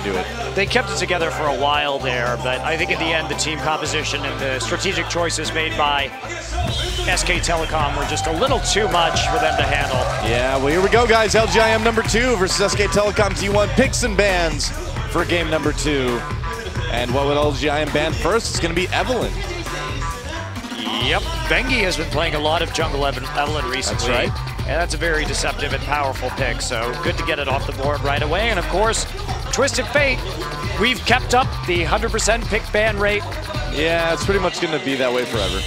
do it. They kept it together for a while there, but I think in the end, the team composition and the strategic choices made by SK Telecom were just a little too much for them to handle. Yeah, well, here we go, guys. LGIM number 2 versus SK Telecom T1. Picks and bans for game number 2. And what would LGIM ban first? It's going to be Evelyn. Yep, Bengi has been playing a lot of jungle Evelyn recently. That's right. And that's a very deceptive and powerful pick, so good to get it off the board right away. And of course, Twisted Fate, we've kept up the 100% pick ban rate. Yeah, it's pretty much going to be that way forever.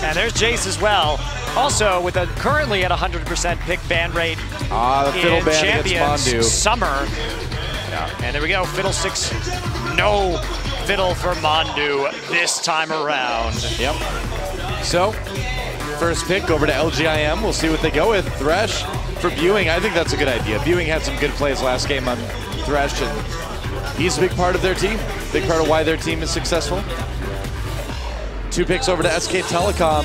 And there's Jace as well. Also, with a currently at 100% pick ban rate the Fiddle ban against Mandu. Summer. Yeah, and there we go, Fiddlesticks. No Fiddle for Mandu this time around. Yep. So, first pick over to LGIM. We'll see what they go with. Thresh for Buing. I think that's a good idea. Buing had some good plays last game on Thresh, and he's a big part of their team. Big part of why their team is successful. 2 picks over to SK Telecom.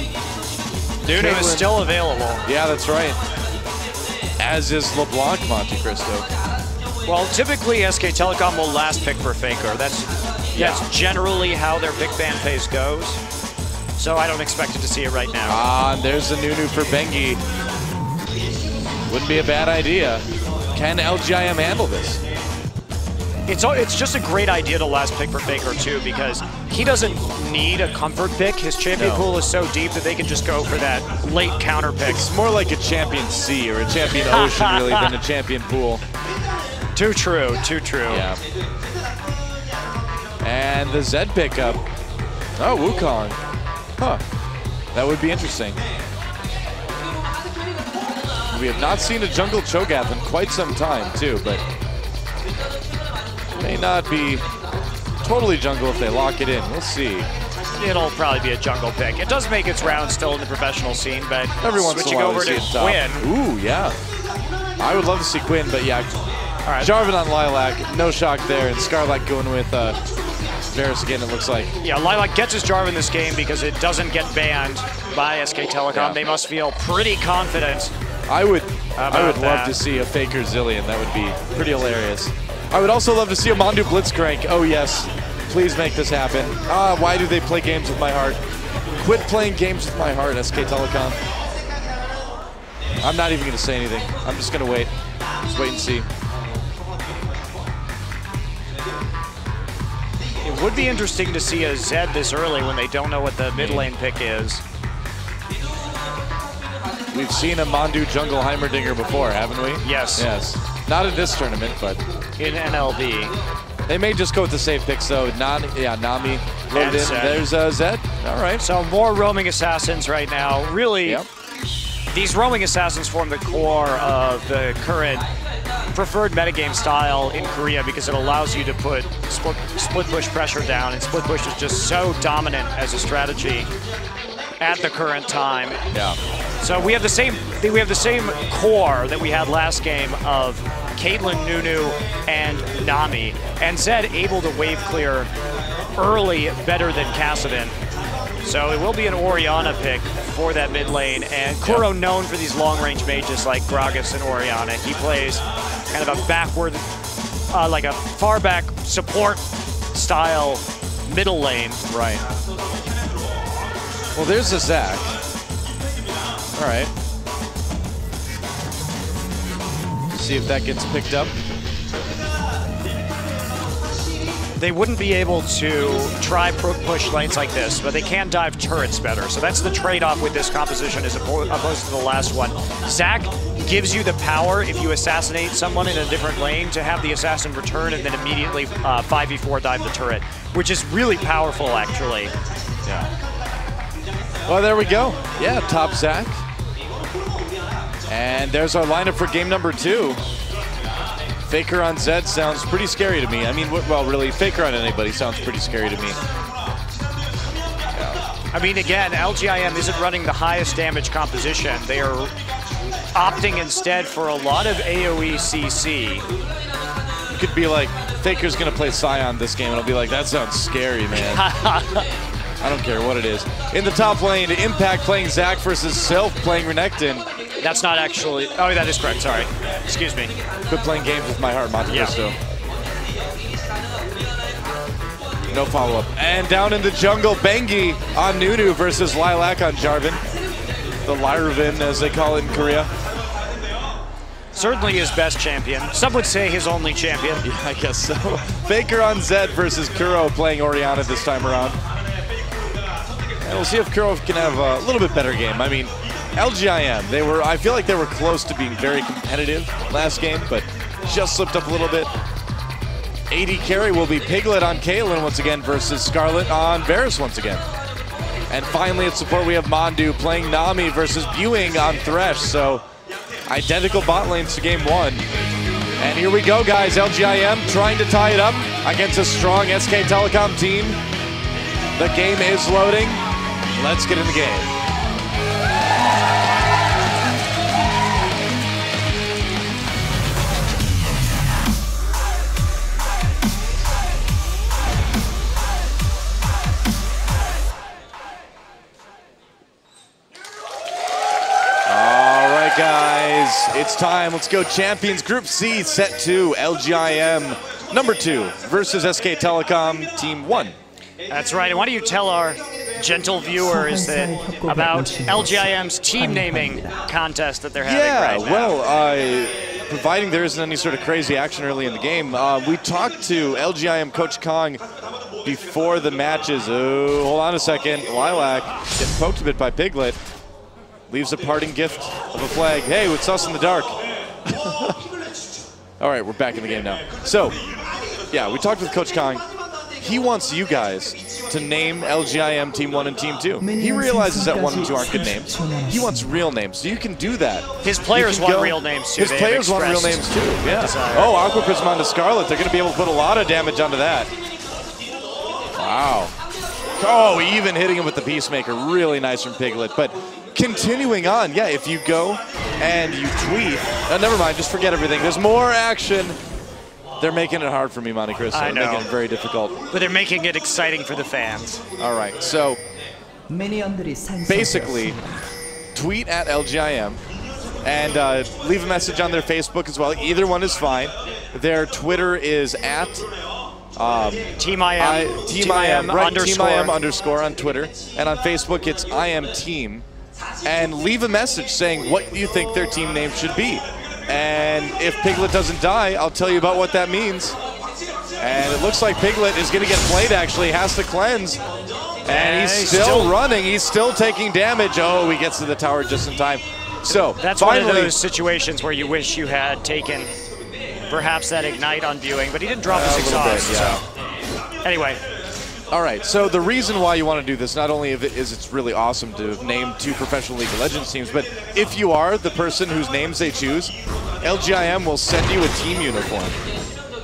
Nunu is still available. Yeah, that's right. As is LeBlanc Monte Cristo. Well, typically SK Telecom will last pick for Faker. That's generally how their pick ban phase goes. So I don't expect it to see it right now. And there's the Nunu for Bengi. Wouldn't be a bad idea. Can LGIM handle this? It's just a great idea to last pick for Faker too, because he doesn't need a comfort pick. His champion pool is so deep that they can just go for that late counter pick. It's more like a champion sea or a champion ocean really than a champion pool. Too true, too true. Yeah. And the Zed pickup. Oh, Wukong. Huh. That would be interesting. We have not seen a jungle Cho'Gath in quite some time, too, but may not be totally jungle if they lock it in. We'll see. It'll probably be a jungle pick. It does make its round still in the professional scene, but every once in a while over to Quinn. Ooh, yeah. I would love to see Quinn, but yeah. All right. Jarvan on Lilac, no shock there, and Scarlet going with Varus again, it looks like. Yeah, Lilac gets his Jarvan this game because it doesn't get banned by SK Telecom. Yeah. They must feel pretty confident. I would love to see a Faker Zillion. That would be pretty hilarious. I would also love to see a Mandu Blitzcrank. Oh yes, please make this happen. Why do they play games with my heart? Quit playing games with my heart, SK Telecom. I'm not even going to say anything. I'm just going to wait. Just wait and see. It would be interesting to see a Zed this early when they don't know what the mid lane pick is. We've seen a Mandu jungle Heimerdinger before, haven't we? Yes. Yes. Not in this tournament, but in NLB. They may just go with the safe picks though. Nami loaded in. Zed. There's Zed. All right. So more roaming assassins right now. Really, these roaming assassins form the core of the current preferred metagame style in Korea because it allows you to put split push pressure down, and split push is just so dominant as a strategy at the current time. Yeah. So we have the same core that we had last game of Caitlyn, Nunu, and Nami, and Zed able to wave clear early better than Kassadin. So it will be an Orianna pick for that mid lane, and Kuro known for these long-range mages like Gragas and Orianna. He plays kind of a backward, like a far back support style middle lane. Right. Well, there's a Zac. All right. See if that gets picked up. They wouldn't be able to try push lanes like this, but they can dive turrets better. So that's the trade-off with this composition as opposed to the last one. Zac gives you the power, if you assassinate someone in a different lane, to have the assassin return and then immediately 5v4 dive the turret, which is really powerful, actually. Yeah. Well, there we go. Yeah, top Zac. And there's our lineup for game number 2. Faker on Zed sounds pretty scary to me. I mean, well, really, Faker on anybody sounds pretty scary to me. I mean, again, LGIM isn't running the highest damage composition. They are opting instead for a lot of AoE CC. You could be like, Faker's going to play Scion this game, and I'll be like, that sounds scary, man. I don't care what it is. In the top lane, Impact playing Zac versus Self playing Renekton. That's not actually... Oh, that is correct. Sorry. Excuse me. Quit playing games with my heart, Monte Cristo. No follow-up. And down in the jungle, Bengi on Nunu versus Lilac on Jarvan. The Lyravin, as they call it in Korea. Certainly his best champion. Some would say his only champion. Yeah, I guess so. Faker on Zed versus Kuro playing Orianna this time around. And we'll see if Kuro can have a little bit better game. I mean, LGIM, I feel like they were close to being very competitive last game, but just slipped up a little bit. AD carry will be Piglet on Caitlyn once again versus Scarlet on Varus once again. And finally at support we have Mondu playing Nami versus Buing on Thresh. So identical bot lanes to game 1. And here we go, guys. LGIM trying to tie it up against a strong SK Telecom team. The game is loading. Let's get in the game. Guys, it's time. Let's go Champions Group C, Set 2, LGIM number 2 versus SK Telecom Team 1. That's right. And why don't you tell our gentle viewers about LGIM's team naming contest that they're having right now? Well, providing there isn't any sort of crazy action early in the game, we talked to LGIM Coach Kong before the matches. Oh, hold on a second. Lilac getting poked a bit by Piglet. Leaves a parting gift of a flag. Hey, it's us in the dark. All right, we're back in the game now. So, yeah, we talked with Coach Kong. He wants you guys to name LGIM Team 1 and Team 2. He realizes that 1 and 2 aren't good names. He wants real names, so you can do that. His players want real names, too. His players want real names, too, yeah. Oh, Aqua Prism onto Scarlet. They're going to be able to put a lot of damage onto that. Wow. Oh, even hitting him with the Peacemaker. Really nice from Piglet. But continuing on, yeah, if you go and you tweet, never mind, just forget everything. There's more action. They're making it hard for me, Monte Cristo. They're making it very difficult. But they're making it exciting for the fans. All right, so basically, tweet at LGIM and leave a message on their Facebook as well. Either one is fine. Their Twitter is at Team IM underscore on Twitter, and on Facebook it's IM Team. And leave a message saying what you think their team name should be. And if Piglet doesn't die, I'll tell you about what that means. And it looks like Piglet is going to get played, actually. Has to cleanse. And he's still running. He's still taking damage. Oh, he gets to the tower just in time. So that's finally one of those situations where you wish you had taken perhaps that Ignite on Buing, but he didn't drop his exhaust. Bit, yeah. So anyway. All right, so the reason why you want to do this, not only is it's really awesome to name 2 professional League of Legends teams, but if you are the person whose names they choose, LGIM will send you a team uniform.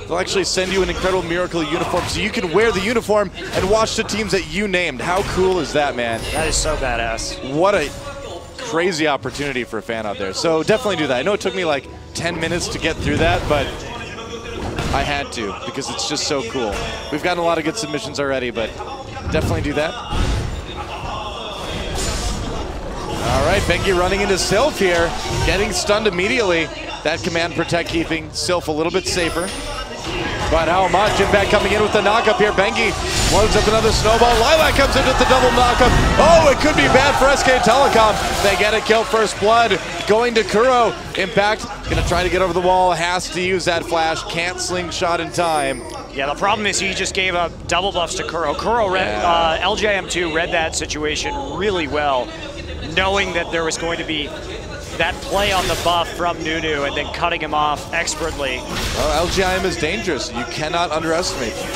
They'll actually send you an incredible miracle uniform so you can wear the uniform and watch the teams that you named. How cool is that, man? That is so badass. What a crazy opportunity for a fan out there. So definitely do that. I know it took me like 10 minutes to get through that, but I had to because it's just so cool. We've gotten a lot of good submissions already, but definitely do that. All right, Bengi running into Sylph here, getting stunned immediately. That command protect keeping Sylph a little bit safer. But how much? Impact coming in with the knockup here. Bengi loads up another snowball. Lilac comes in with the double knockup. Oh, it could be bad for SK Telecom. They get a kill, first blood. Going to Kuro. Impact gonna try to get over the wall. Has to use that flash. Can't slingshot in time. Yeah, the problem is he just gave up double buffs to Kuro. Kuro read, LGIM2 read that situation really well, knowing that there was going to be that play on the buff from Nunu and then cutting him off expertly. Well, LGIM is dangerous. You cannot underestimate them.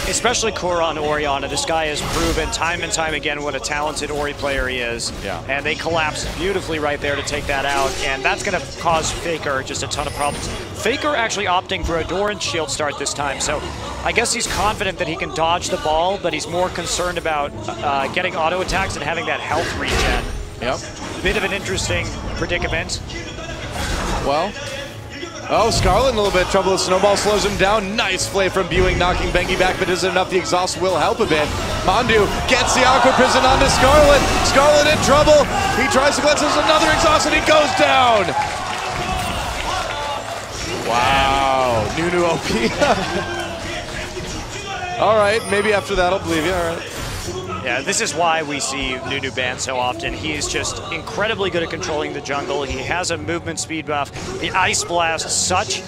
Especially Kuro on Orianna. This guy has proven time and time again what a talented Ori player he is. Yeah. And they collapsed beautifully right there to take that out. And that's going to cause Faker just a ton of problems. Faker actually opting for a Doran shield start this time. So I guess he's confident that he can dodge the ball, but he's more concerned about getting auto attacks and having that health regen. Yep. Bit of an interesting predicament. Well, oh, Scarlet in a little bit of trouble. The snowball slows him down. Nice play from Buing, knocking Bengi back, but isn't enough. The exhaust will help a bit. Mondu gets the Aqua Prison onto Scarlet. Scarlet in trouble. He tries to cleanse. There's another exhaust, and he goes down. Wow, Nunu OP. All right, maybe after that I'll believe you. All right. Yeah, this is why we see Nunu banned so often. He's just incredibly good at controlling the jungle. He has a movement speed buff. The Ice Blast, such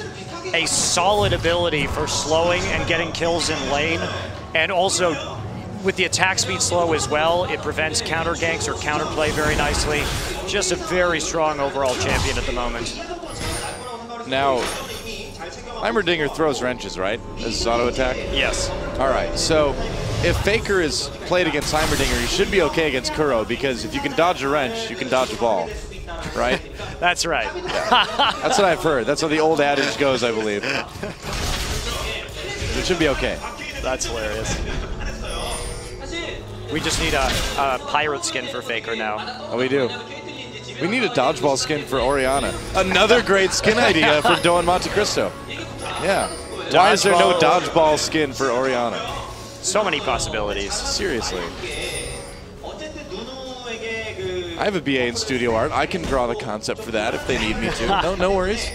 a solid ability for slowing and getting kills in lane. And also, with the attack speed slow as well, it prevents counter ganks or counterplay very nicely. Just a very strong overall champion at the moment. Now, Heimerdinger throws wrenches, right? As his auto attack? Yes. All right, so if Faker is played against Heimerdinger, he should be okay against Kuro, because if you can dodge a wrench, you can dodge a ball, right? That's right. Yeah. That's what I've heard. That's how the old adage goes, I believe. It should be okay. That's hilarious. We just need a pirate skin for Faker now. Oh, we do. We need a dodgeball skin for Orianna. Another great skin idea for Doan Monte Cristo. Yeah. Why is there no dodgeball skin for Orianna? So many possibilities. Seriously. I have a BA in studio art. I can draw the concept for that if they need me to. No worries.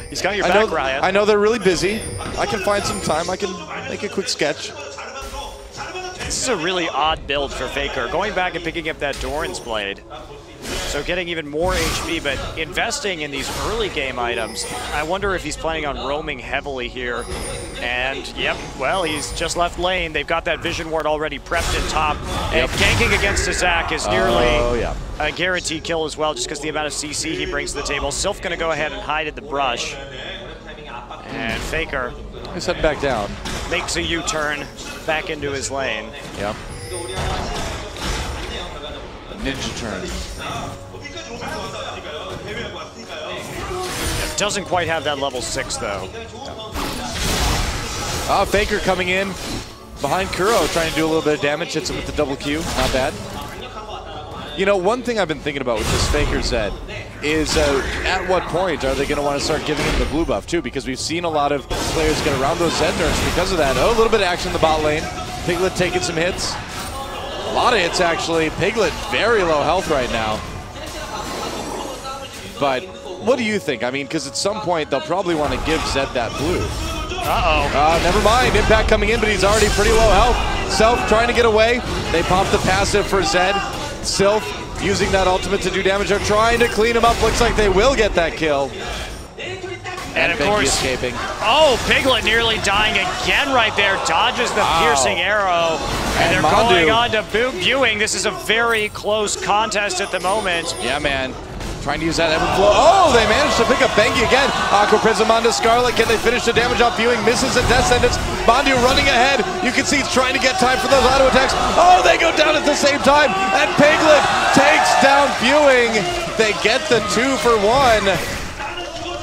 He's got your back, Ryan. I know they're really busy. I can find some time. I can make a quick sketch. This is a really odd build for Faker. Going back and picking up that Doran's Blade. So getting even more HP, but investing in these early game items. I wonder if he's planning on roaming heavily here. And, yep, well, he's just left lane. They've got that Vision Ward already prepped in top. And ganking against Zach is nearly a guaranteed kill as well, just because the amount of CC he brings to the table. Sylph going to go ahead and hide in the brush. And Faker he's heading back down. Makes a U-turn back into his lane. Yep. Ninja turn. Doesn't quite have that level 6 though. Faker coming in behind Kuro, trying to do a little bit of damage. Hits him with the double Q. Not bad. You know, one thing I've been thinking about with this Faker Zed is at what point are they going to want to start giving him the blue buff too? Because we've seen a lot of players get around those Zed nerfs because of that. Oh, a little bit of action in the bot lane. Piglet taking some hits. A lot of hits, actually. Piglet very low health right now. But what do you think? I mean, because at some point they'll probably want to give Zed that blue. Never mind. Impact coming in, but he's already pretty low health. Self trying to get away. They pop the passive for Zed. Sylph using that ultimate to do damage. They're trying to clean him up. Looks like they will get that kill. And of course, escaping. Oh, Piglet nearly dying again right there. Dodges the piercing arrow. And they're going on to viewing. This is a very close contest at the moment. Yeah, man. Trying to use that Everflow. Oh, they managed to pick up Bengi again. Aqua Prism onto Scarlet. Can they finish the damage off viewing? Misses a Death Sentence. Mandu running ahead. You can see he's trying to get time for those auto attacks. Oh, they go down at the same time. And Piglet takes down viewing. They get the 2 for 1.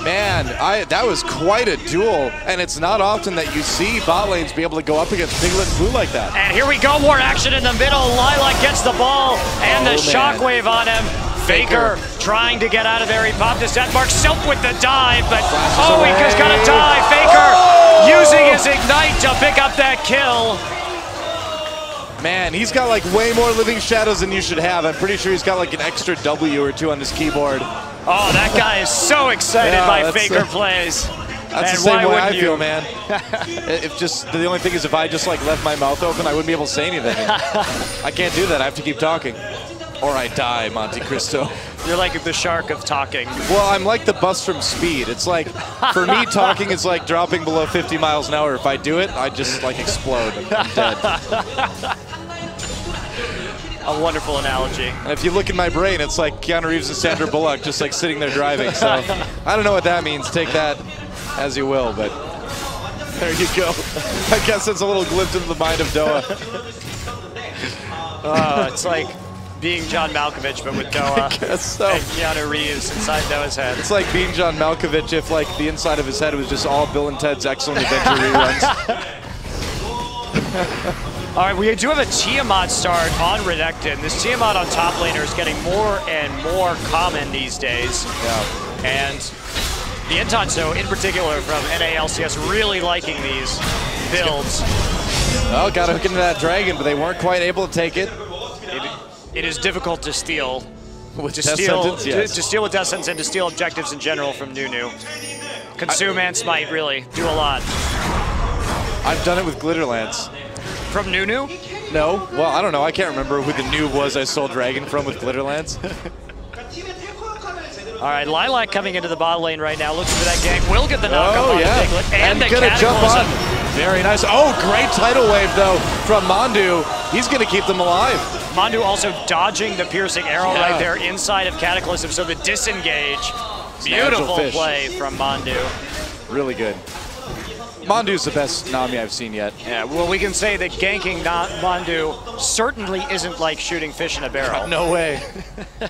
Man, that was quite a duel, and it's not often that you see bot lanes be able to go up against Piglet and Blue like that. And here we go, more action in the middle. Lilac gets the ball, and the shockwave on him. Faker trying to get out of there. He popped his death mark. Sylph with the dive, but he just got to die. Faker using his ignite to pick up that kill. Man, he's got like way more living shadows than you should have. I'm pretty sure he's got like an extra W or 2 on his keyboard. Oh, that guy is so excited by Faker plays. That's the same way I feel, man. If just the only thing is if I just like left my mouth open, I wouldn't be able to say anything. I can't do that. I have to keep talking. Or I die, Monte Cristo. You're like the shark of talking. Well, I'm like the bus from Speed. It's like, for me, talking is like dropping below 50 miles an hour. If I do it, I just like explode and I'm dead. A wonderful analogy. And if you look in my brain, it's like Keanu Reeves and Sandra Bullock just like sitting there driving. So I don't know what that means. Take that as you will, but there you go. I guess it's a little glimpse into the mind of Doa. It's like being John Malkovich, but with Doa and Keanu Reeves inside Doa's head. It's like being John Malkovich if like the inside of his head was just all Bill and Ted's Excellent Adventure reruns. All right, we do have a Tiamat start on Redectin. This Tiamat on top laner is getting more and more common these days. Yeah. And the Intanso, in particular from NALCS, really liking these builds. Oh, got to hook into that dragon, but they weren't quite able to take it. It is difficult to steal. To steal with Death Sentence and to steal objectives in general from Nunu. Consume and Smite really do a lot. I've done it with Glitterlance. from Nunu? No. Well, I don't know. I can't remember who the noob was I stole Dragon from with Glitterlands. All right, Lilac coming into the bot lane right now, looking for that gank. Will get the knockup on the Piglet. And the gonna jump on. Cataclysm. Very nice. Oh, great tidal wave, though, from Mandu. He's going to keep them alive. Mandu also dodging the piercing arrow right there inside of Cataclysm, so the disengage. Beautiful play from Mandu. Really good. Mandu's the best Nami I've seen yet. Yeah, well, we can say that ganking Mandu certainly isn't like shooting fish in a barrel. No way.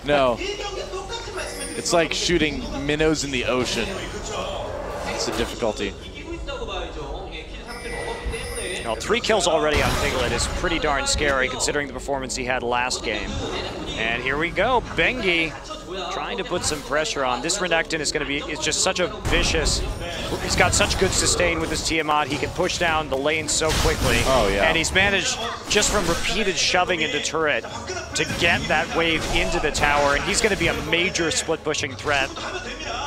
No. It's like shooting minnows in the ocean. It's the difficulty. Well, 3 kills already on Piglet is pretty darn scary considering the performance he had last game. And here we go, Bengi trying to put some pressure on. This Renekton is going to be, it's just such a vicious, he's got such good sustain with his Tiamat. He can push down the lane so quickly. Oh, yeah. And he's managed, just from repeated shoving into turret, to get that wave into the tower. And he's going to be a major split pushing threat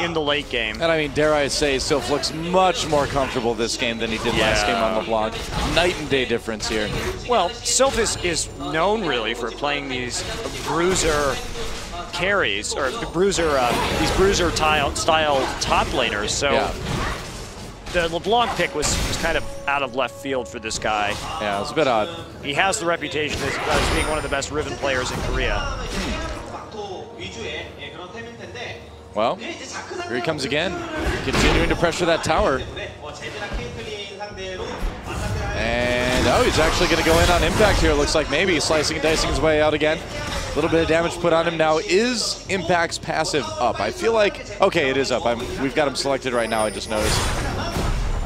in the late game. And I mean, dare I say, Sylph looks much more comfortable this game than he did last game on LeBlanc. Night and day difference here. Well, Sylph is known really for playing these bruiser carries, or these bruiser style top laners. So the LeBlanc pick was kind of out of left field for this guy. Yeah, it was a bit odd. He has the reputation as being one of the best Riven players in Korea. Well, here he comes again, continuing to pressure that tower. And, oh, he's actually going to go in on Impact here, it looks like. Maybe slicing and dicing his way out again. A little bit of damage put on him now. Is Impact's passive up? I feel like, okay, it is up. We've got him selected right now, I just noticed.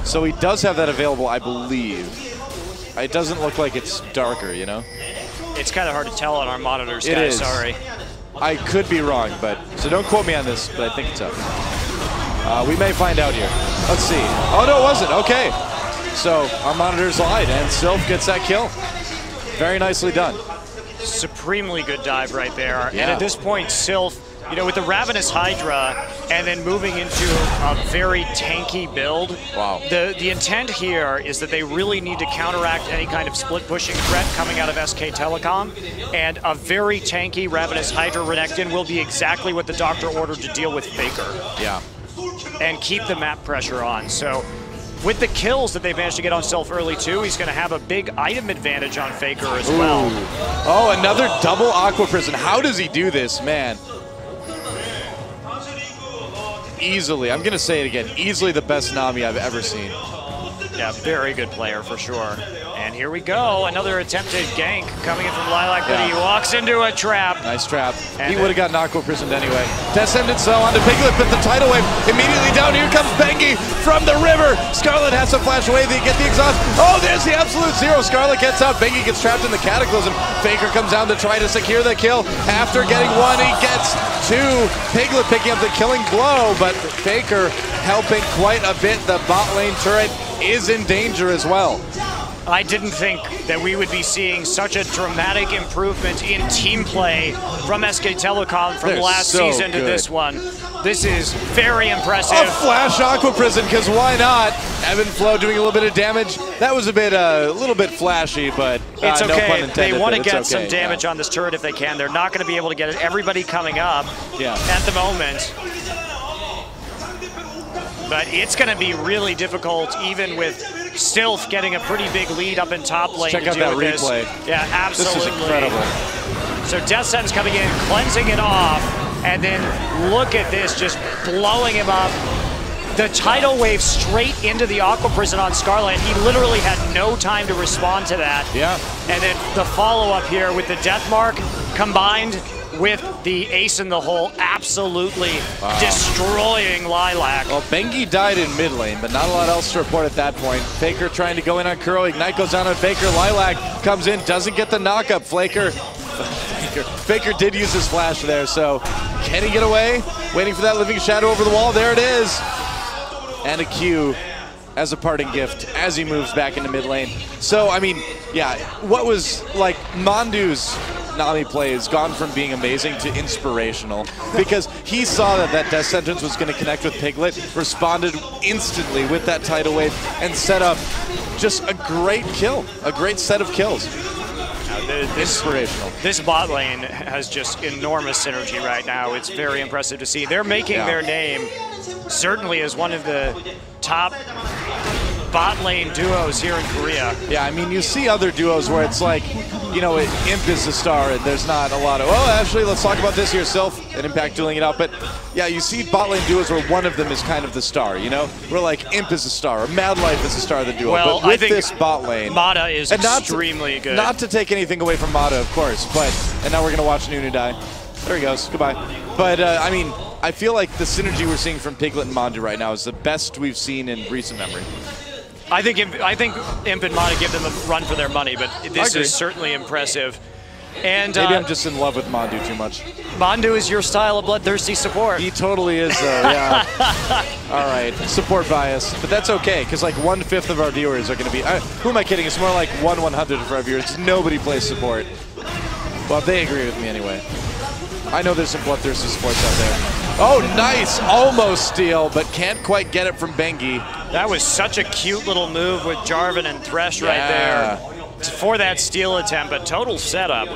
So he does have that available, I believe. It doesn't look like it's darker, you know? It's kind of hard to tell on our monitors, guys, sorry. I could be wrong, so don't quote me on this, but I think it's up. We may find out here. Let's see. Oh, no, it wasn't. Okay. So our monitors lied, and Sylph gets that kill. Very nicely done. Supremely good dive right there. Yeah. And at this point, Sylph, you know, with the Ravenous Hydra and then moving into a very tanky build, wow. The intent here is that they really need to counteract any kind of split pushing threat coming out of SK Telecom, and a very tanky Ravenous Hydra Renekton will be exactly what the Doctor ordered to deal with Faker. Yeah. And keep the map pressure on. So with the kills that they've managed to get on Sylph early too, he's going to have a big item advantage on Faker as well. Oh, another double Aqua Prison. How does he do this, man? Easily, I'm going to say it again, easily the best Nami I've ever seen. Yeah, very good player for sure. And here we go, another attempted gank coming in from Lilac, but he walks into a trap. Nice trap. And he would have gotten Aqua Prisoned anyway. Descendants though onto Piglet, but the tidal wave immediately down. Here comes Bengi from the river. Scarlet has to flash away, they get the exhaust. Oh, there's the absolute zero. Scarlet gets out, Bengi gets trapped in the Cataclysm. Faker comes down to try to secure the kill. After getting one, he gets two. Piglet picking up the killing blow, but Faker helping quite a bit. The bot lane turret is in danger as well. I didn't think that we would be seeing such a dramatic improvement in team play from SK Telecom from last season to this one. This is very impressive. A flash Aqua Prison, because why not? Evan Flow doing a little bit of damage. That was a little bit flashy, but it's okay. No pun intended, they want to get some damage on this turret if they can. They're not going to be able to get it. Everybody coming up at the moment. But it's going to be really difficult, even with Sylph getting a pretty big lead up in top lane. Check out that replay. Yeah, absolutely. This is incredible. So Death Sentence coming in, cleansing it off, and then look at this, just blowing him up. The tidal wave straight into the Aqua Prison on Scarlet. He literally had no time to respond to that. Yeah. And then the follow-up here with the Death Mark combined with the ace in the hole, absolutely destroying Lilac. Well, Bengi died in mid lane, but not a lot else to report at that point. Faker trying to go in on Kuro. Ignite goes down on Faker. Lilac comes in, doesn't get the knockup. Faker did use his flash there, so can he get away? Waiting for that living shadow over the wall. There it is. And a Q as a parting gift as he moves back into mid lane. So, I mean, yeah, what was like Mandu's Nami play has gone from being amazing to inspirational, because he saw that Death Sentence was going to connect with Piglet, responded instantly with that tidal wave, and set up just a great kill, a great set of kills. Inspirational. This bot lane has just enormous synergy right now. It's very impressive to see. They're making their name certainly as one of the top bot lane duos here in Korea. Yeah, I mean, you see other duos where it's like, you know, Imp is the star and there's not a lot of, oh, actually, let's talk about this here, Sylph and Impact dueling it out. But yeah, you see bot lane duos where one of them is kind of the star, you know? We're like, Imp is the star, or Mad Life is the star of the duo. Well, but with I think this bot lane, Mata is extremely good. Not to take anything away from Mata, of course, but, and now we're going to watch Nunu die. There he goes, goodbye. But, I mean, I feel like the synergy we're seeing from Piglet and Mandu right now is the best we've seen in recent memory. I think Imp and Mata give them a run for their money, but this is certainly impressive. And maybe I'm just in love with Mandu too much. Mandu is your style of bloodthirsty support. He totally is, though, yeah. All right, support bias. But that's okay, because like 1/5 of our viewers are going to be, who am I kidding? It's more like 1/100 of our viewers. Nobody plays support. Well, they agree with me anyway. I know there's some bloodthirsty supports out there. Oh, nice! Almost steal, but can't quite get it from Bengi. That was such a cute little move with Jarvan and Thresh right there for that steal attempt, but total setup.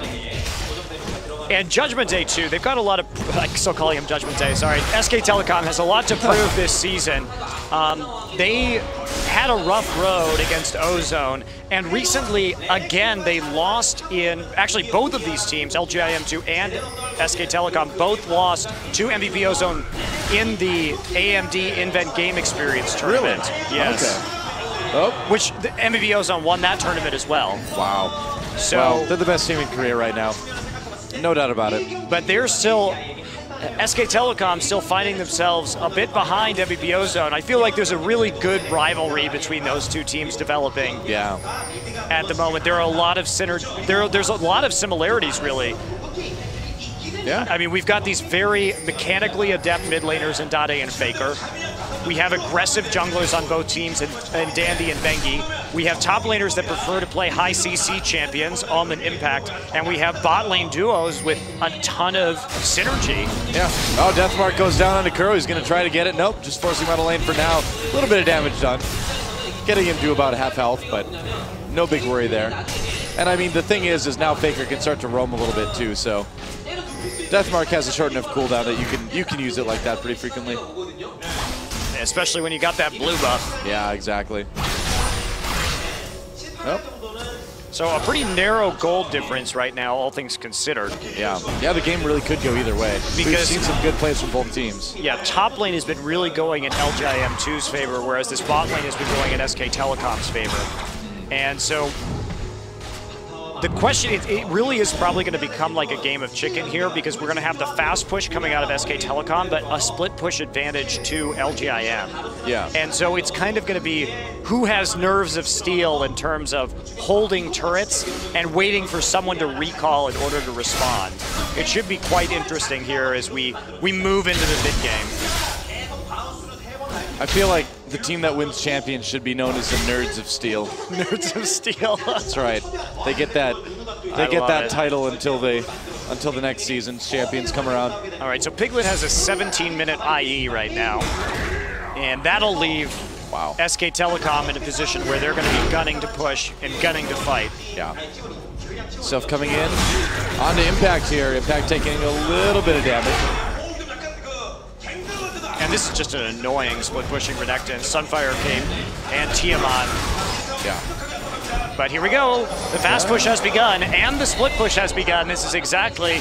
And Judgment Day 2, they've got a lot of, I'm still calling him Judgment Day, sorry. SK Telecom has a lot to prove this season. They had a rough road against Ozone, and recently, again, they lost in, actually both of these teams, LG IM2 and SK Telecom, both lost to MVP Ozone in the AMD Invent Game Experience tournament. Really? Yes. Okay. Oh. Which the MVP Ozone won that tournament as well. Wow. So well, they're the best team in Korea right now. No doubt about it. But they're still, SK Telecom still finding themselves a bit behind MVP Ozone. I feel like there's a really good rivalry between those two teams developing. Yeah. At the moment, there are a lot of there's a lot of similarities, really. Yeah. I mean, we've got these very mechanically adept mid laners in Dade and Faker. We have aggressive junglers on both teams in Dandy and Bengi. We have top laners that prefer to play high CC champions, and Impact, and we have bot lane duos with a ton of synergy. Yeah. Oh, Deathmark goes down on Kuro. He's going to try to get it. Nope, just forcing him out of lane for now. A little bit of damage done. Getting him to about half health, but no big worry there. And I mean, the thing is now Faker can start to roam a little bit too, so Deathmark has a short enough cooldown that you can use it like that pretty frequently. Especially when you got that blue buff. Yeah, exactly. Nope. So a pretty narrow gold difference right now, all things considered. Yeah, the game really could go either way. Because we've seen some good plays from both teams. Yeah, top lane has been really going in LGIM2's favor, whereas this bot lane has been going in SK Telecom's favor. And so the question, it really is probably going to become like a game of chicken here, because we're going to have the fast push coming out of SK Telecom, but a split push advantage to LGIM. Yeah. And so it's kind of going to be who has nerves of steel in terms of holding turrets and waiting for someone to recall in order to respond. It should be quite interesting here as we move into the mid game. I feel like the team that wins champions should be known as the Nerds of Steel. Nerds of Steel. That's right. They get that. They get that title until the next season's champions come around. All right. So Piglet has a 17-minute IE right now, and that'll leave SK Telecom in a position where they're going to be gunning to push and gunning to fight. Yeah. Self coming in onto Impact here. Impact taking a little bit of damage. And this is just an annoying split pushing Renekton, Sunfire Cape, and Tiamat. Yeah. But here we go. The fast push has begun, and the split push has begun. This is exactly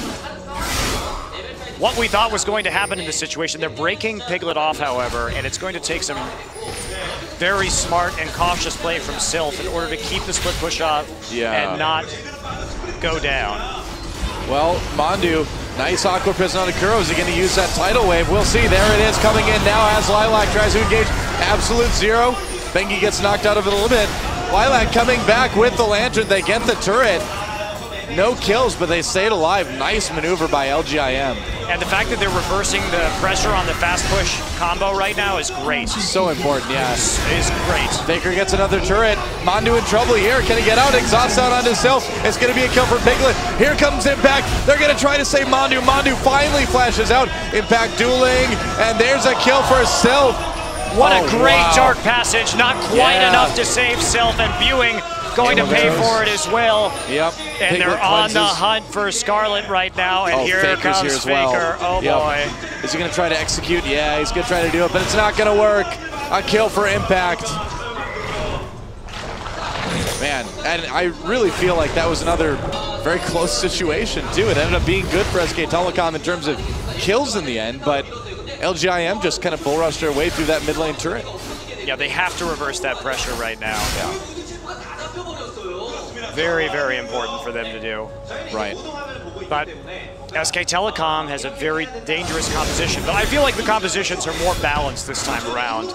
what we thought was going to happen in this situation. They're breaking Piglet off, however, and it's going to take some very smart and cautious play from Sylph in order to keep the split push up and not go down. Well, Mandu, nice Aqua Prison on Kuro. Is he going to use that tidal wave? We'll see. There it is coming in now as Lilac tries to engage Absolute Zero. Bengi gets knocked out of it a little bit. Lilac coming back with the Lantern. They get the turret. No kills, but they stayed alive. Nice maneuver by LGIM. And the fact that they're reversing the pressure on the fast push combo right now is great. So important, yes. It is great. Faker gets another turret. Mandu in trouble here. Can he get out? Exhaust out onto Sylph. It's going to be a kill for Piglet. Here comes Impact. They're going to try to save Mandu. Mandu finally flashes out. Impact dueling, and there's a kill for Sylph. What a great dark passage. Not quite enough to save Sylph, and Buing going to pay for it as well. Yep. And they're on the hunt for Scarlet right now, and here Faker's comes Faker. Oh boy. Is he going to try to execute? Yeah, he's going to try to do it, but it's not going to work. A kill for Impact. Man, and I really feel like that was another very close situation too. It ended up being good for SK Telecom in terms of kills in the end, but LGIM just kind of bull rushed their way through that mid lane turret. Yeah, they have to reverse that pressure right now. Yeah. Very, very important for them to do. Right. But SK Telecom has a very dangerous composition, but I feel like the compositions are more balanced this time around,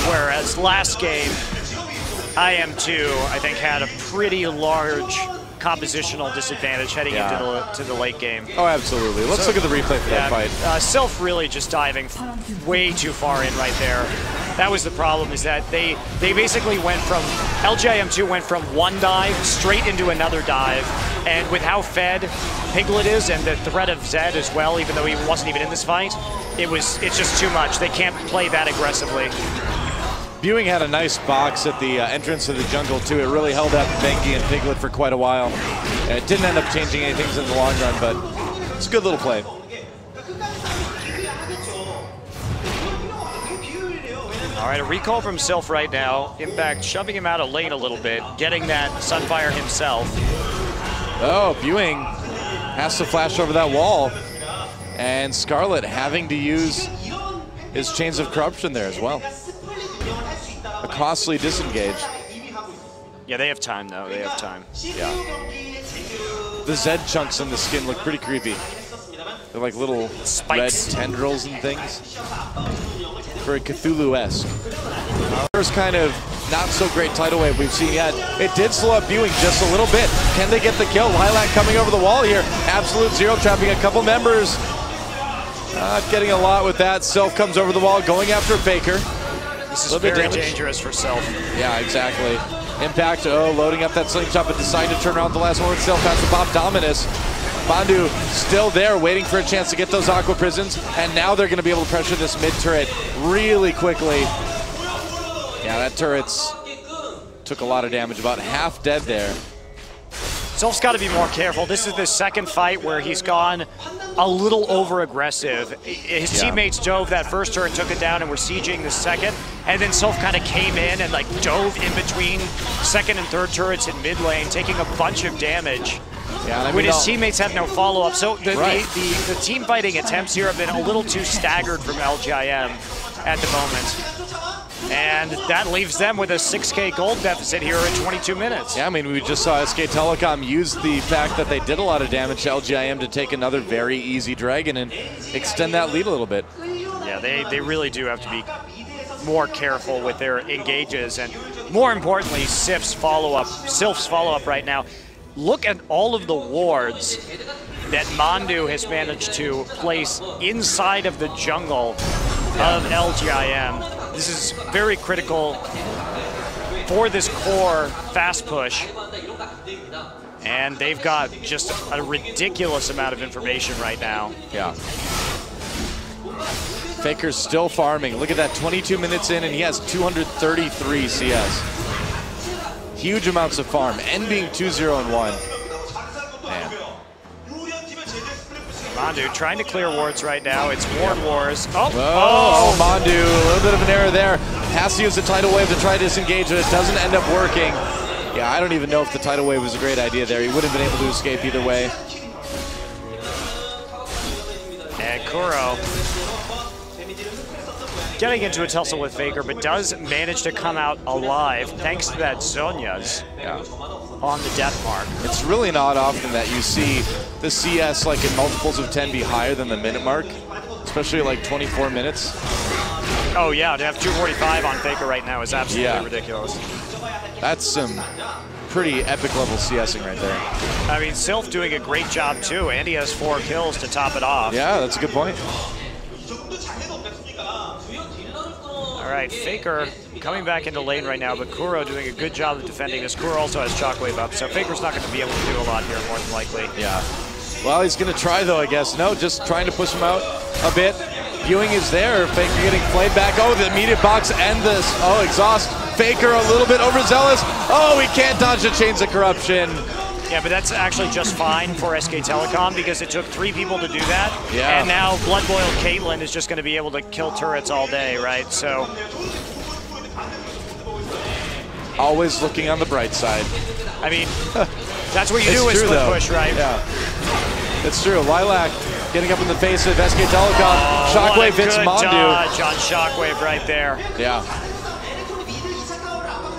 whereas last game, IM2, I think, had a pretty large compositional disadvantage heading into the late game. Oh, absolutely. Let's look at the replay for that fight. Sylph really just diving way too far in right there. That was the problem, is that they basically went from, LGIM2 went from one dive straight into another dive, and with how fed Piglet is and the threat of Zed as well, even though he wasn't even in this fight, it's just too much. They can't play that aggressively. Buing had a nice box at the entrance of the jungle too. It really held out Bengi and Piglet for quite a while. It didn't end up changing anything in the long run, but it's a good little play. All right, a recall from Sylph right now. Impact shoving him out of lane a little bit, getting that Sunfire himself. Oh, Buing has to flash over that wall, and Scarlet having to use his Chains of Corruption there as well. A costly disengage. Yeah, they have time though. They have time. Yeah. The Zed chunks on the skin look pretty creepy. They're like little spikes, red tendrils and things. Very Cthulhu-esque. First kind of not so great tidal wave we've seen yet. It did slow up Buing just a little bit. Can they get the kill? Lilac coming over the wall here. Absolute Zero trapping a couple members. Not getting a lot with that. Sylph comes over the wall, going after Faker. This is very dangerous for Sylph. Yeah, exactly. Impact, loading up that slingshot, but decided to turn around the last one. Sylph has to pop Dominus. Bandu still there, waiting for a chance to get those Aqua Prisons, and now they're going to be able to pressure this mid turret really quickly. Yeah, that turret's took a lot of damage, about half dead there. Sylph's got to be more careful. This is the second fight where he's gone a little over-aggressive. His teammates dove that first turret, took it down, and were sieging the second. And then Sylph kind of came in and like dove in between second and third turrets in mid lane, taking a bunch of damage. Yeah, I mean, when his teammates have no follow-up. So the team fighting attempts here have been a little too staggered from LGIM at the moment. And that leaves them with a 6K gold deficit here in 22 minutes. Yeah, I mean, we just saw SK Telecom use the fact that they did a lot of damage to LGIM to take another very easy dragon and extend that lead a little bit. Yeah, they really do have to be more careful with their engages, and more importantly, Sylph's follow-up right now. Look at all of the wards that Mandu has managed to place inside of the jungle of LGIM. This is very critical for this core fast push. And they've got just a ridiculous amount of information right now. Yeah. Faker's still farming. Look at that, 22 minutes in, and he has 233 CS. Huge amounts of farm, and being 2-0-1. Man. Mandu trying to clear wards right now. It's Ward Wars. Oh, Mandu, a little bit of an error there. Has to use the tidal wave to try to disengage, but it doesn't end up working. Yeah, I don't even know if the tidal wave was a great idea there. He would have been able to escape either way. And Kuro getting into a tussle with Faker, but does manage to come out alive thanks to that Zhonya's on the death mark. It's really not often that you see the CS like in multiples of 10 be higher than the minute mark, especially like 24 minutes. Oh yeah, to have 245 on Faker right now is absolutely ridiculous. That's some pretty epic level CSing right there. I mean, Sylph doing a great job too, and he has 4 kills to top it off. Yeah, that's a good point. All right, Faker coming back into lane right now, but Kuro doing a good job of defending this. Kuro also has Shockwave up, so Faker's not going to be able to do a lot here, more than likely. Yeah. Well, he's going to try, though, I guess. No, just trying to push him out a bit. Ewing is there. Faker getting played back. Oh, the immediate box and this. Oh, exhaust. Faker a little bit overzealous. Oh, he can't dodge the chains of corruption. Yeah, but that's actually just fine for SK Telecom because it took 3 people to do that. Yeah. And now Blood Boiled Caitlyn is just going to be able to kill turrets all day, right? So. Always looking on the bright side. I mean, that's what you do with split push, right? Yeah. It's true. Lilac getting up in the face of SK Telecom. Shockwave hits Mondu. Dodge on Shockwave right there. Yeah.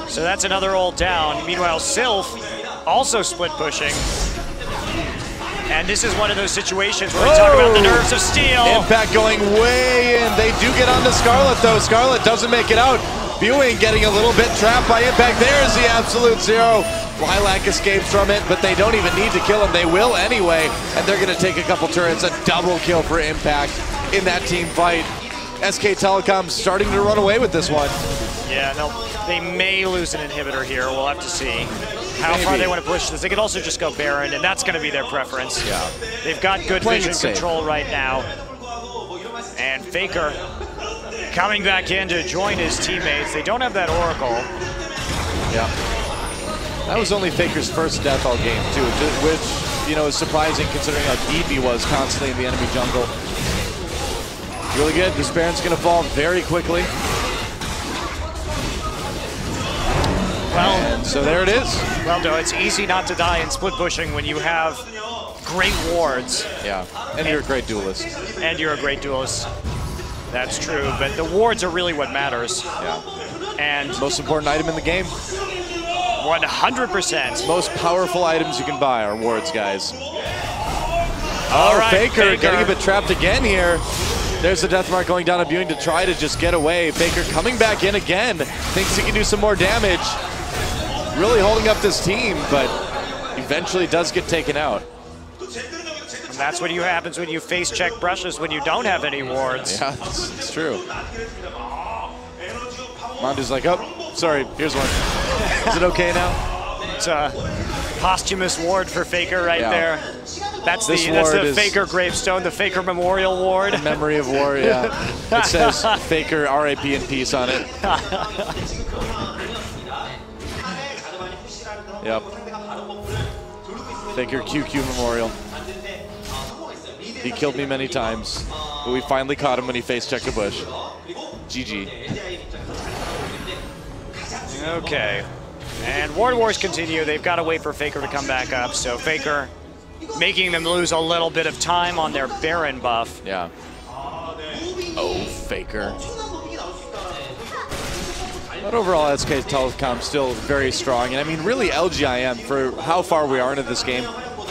So that's another ult down. Meanwhile, Sylph also split pushing. And this is one of those situations where we talk about the nerves of steel. Impact going way in. They do get onto Scarlet, though. Scarlet doesn't make it out. Ewing getting a little bit trapped by Impact. There's the absolute zero. Lilac escapes from it, but they don't even need to kill him. They will anyway, and they're going to take a couple turrets. A double kill for Impact in that team fight. SK Telecom starting to run away with this one. Yeah, no, they may lose an inhibitor here. We'll have to see how far they want to push this. They could also just go Baron, and that's going to be their preference. Yeah. They've got good vision control right now. And Faker coming back in to join his teammates. They don't have that Oracle. Yeah. That was only Faker's first death all game, too, which, you know, is surprising considering how deep he was constantly in the enemy jungle. Really good. This Baron's going to fall very quickly. Well, and so there it is. Well, no, it's easy not to die in split pushing when you have great wards. Yeah, and you're a great duelist. And you're a great duelist. That's true, but the wards are really what matters. Yeah. And most important item in the game. 100%. Most powerful items you can buy are wards, guys. All right, Faker getting a bit trapped again here. There's the death mark going down on Ewing to try to just get away. Faker coming back in again. Thinks he can do some more damage. Really holding up this team, but eventually does get taken out. And that's what happens when you face check brushes when you don't have any wards. Yeah, it's true. Mondu's like, oh, sorry, here's one. Is it okay now? It's a posthumous ward for Faker right there. That's the Faker gravestone, the Faker Memorial Ward. In memory of war, yeah. It says Faker RIP in peace on it. Yep. Faker QQ Memorial. He killed me many times, but we finally caught him when he face checked a bush. GG. Okay. And Ward Wars continue. They've got to wait for Faker to come back up. So Faker making them lose a little bit of time on their Baron buff. Yeah. Oh, Faker. But overall, SK Telecom still very strong. And I mean, really, LGIM, for how far we are into this game,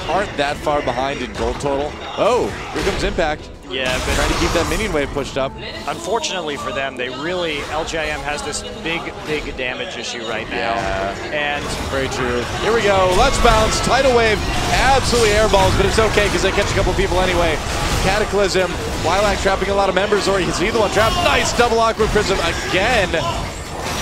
aren't that far behind in gold total. Oh, here comes Impact. Yeah, but trying to keep that minion wave pushed up. Unfortunately for them, LGIM has this big damage issue right now. Yeah. And very true. Here we go. Let's bounce. Tidal wave. Absolutely airballs, but it's okay because they catch a couple people anyway. Cataclysm. Lilac trapping a lot of members, or he's either one trapped. Nice double awkward prism again.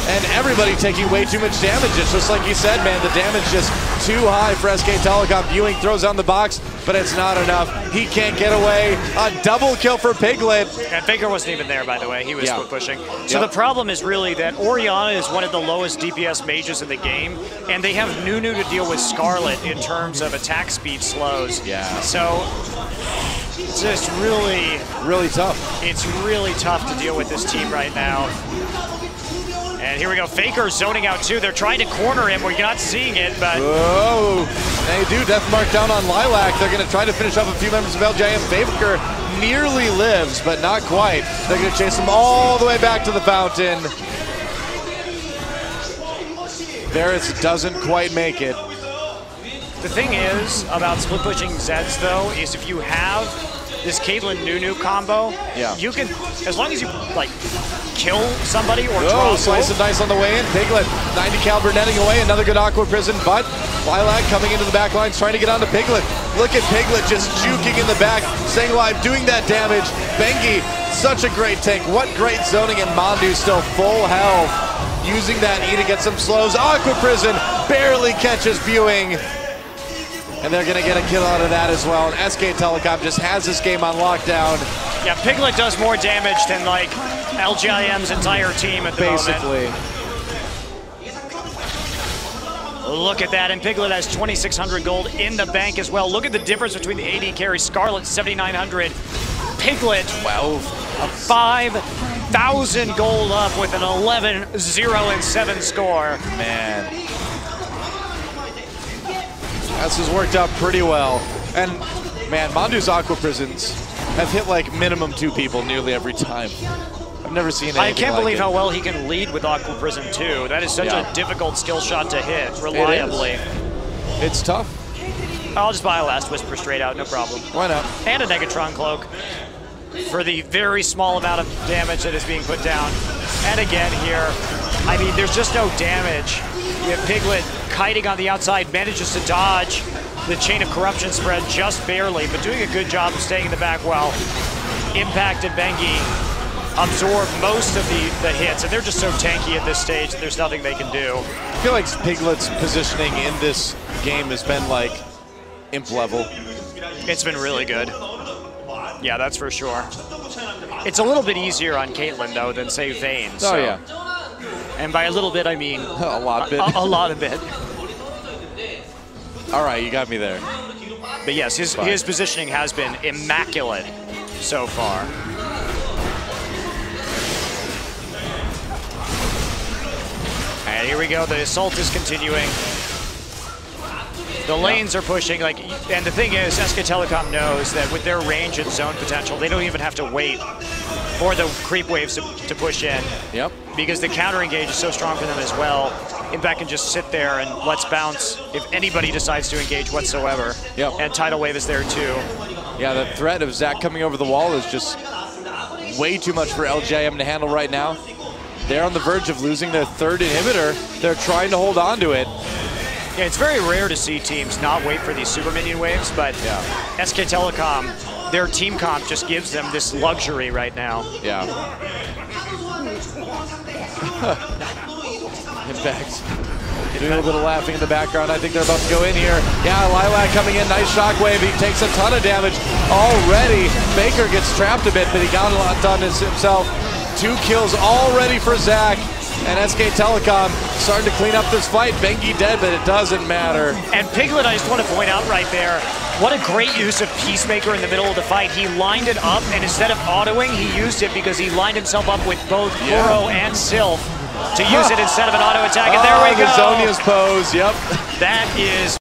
And everybody taking way too much damage. It's just like you said, man, the damage just too high for SK Telecom. Ewing throws on the box, but it's not enough. He can't get away. A double kill for Piglet. And Faker wasn't even there, by the way. He was split pushing. So the problem is really that Orianna is one of the lowest DPS mages in the game, and they have Nunu to deal with Scarlet in terms of attack speed slows. Yeah. So it's just really tough. It's really tough to deal with this team right now. And here we go, Faker zoning out too. They're trying to corner him. We're not seeing it, but... Whoa, they do death mark down on Lilac. They're gonna try to finish off a few members of LGIM. Faker nearly lives, but not quite. They're gonna chase him all the way back to the fountain. Varus doesn't quite make it. The thing is about split pushing Zeds though, is if you have this Caitlyn Nunu combo, you can, as long as you like kill somebody or draw slice and dice on the way in. Piglet, 90 caliber netting away, another good awkward prison, but Lilac coming into the back lines, trying to get onto Piglet. Look at Piglet just juking in the back, staying alive, doing that damage. Bengi, such a great tank. What great zoning, and Mondu still full health. Using that E to get some slows. Aqua Prison barely catches Ewing. And they're going to get a kill out of that as well. And SK Telecom just has this game on lockdown. Yeah, Piglet does more damage than like LGIM's entire team at the Basically. moment. Look at that, and Piglet has 2,600 gold in the bank as well. Look at the difference between the AD carry. Scarlet 7,900. Piglet 5,000 gold up with an 11-0-7 score. Man. This has worked out pretty well. And man, Mandu's Aqua Prisons have hit like minimum 2 people nearly every time. I've never seen anything I can't like believe it. how well he can lead with Aqua Prism too. That is such a difficult skill shot to hit reliably. It's tough. I'll just buy a Last Whisper straight out, no problem. Why not? And a Negatron Cloak for the very small amount of damage that is being put down. And again here, I mean, there's just no damage. You have Piglet kiting on the outside, manages to dodge the Chain of Corruption spread just barely, but doing a good job of staying in the back well. Impact and Bengi absorb most of the hits, and they're just so tanky at this stage that there's nothing they can do. I feel like Piglet's positioning in this game has been like imp level. It's been really good. Yeah, that's for sure. It's a little bit easier on Caitlyn though than say Vayne. Oh so. yeah. And by a little bit I mean a lot bit. A lot of bit. All right, you got me there. But yes, his positioning has been immaculate so far. And here we go, the assault is continuing. The lanes are pushing, like, and the thing is, SK Telecom knows that with their range and zone potential, they don't even have to wait for the creep waves to push in. Yep. Because the counter engage is so strong for them as well. Impact can just sit there and let's bounce if anybody decides to engage whatsoever. Yep. And Tidal Wave is there too. Yeah, the threat of Zach coming over the wall is just way too much for LJM to handle right now. They're on the verge of losing their 3rd inhibitor. They're trying to hold on to it. Yeah, it's very rare to see teams not wait for these super minion waves, but SK Telecom, their team comp just gives them this luxury right now. Yeah. In fact, doing a little bit of laughing in the background. I think they're about to go in here. Yeah, Lilac coming in, nice shockwave. He takes a ton of damage already. Baker gets trapped a bit, but he got a lot done himself. 2 kills already for Zach. And SK Telecom starting to clean up this fight. Bengi dead, but it doesn't matter. And Piglet, I just want to point out right there, what a great use of Peacemaker in the middle of the fight. He lined it up, and instead of autoing, he used it because he lined himself up with both Kuro and Sylph to use it instead of an auto attack. And there we go. The Zonia's pose, yep. That is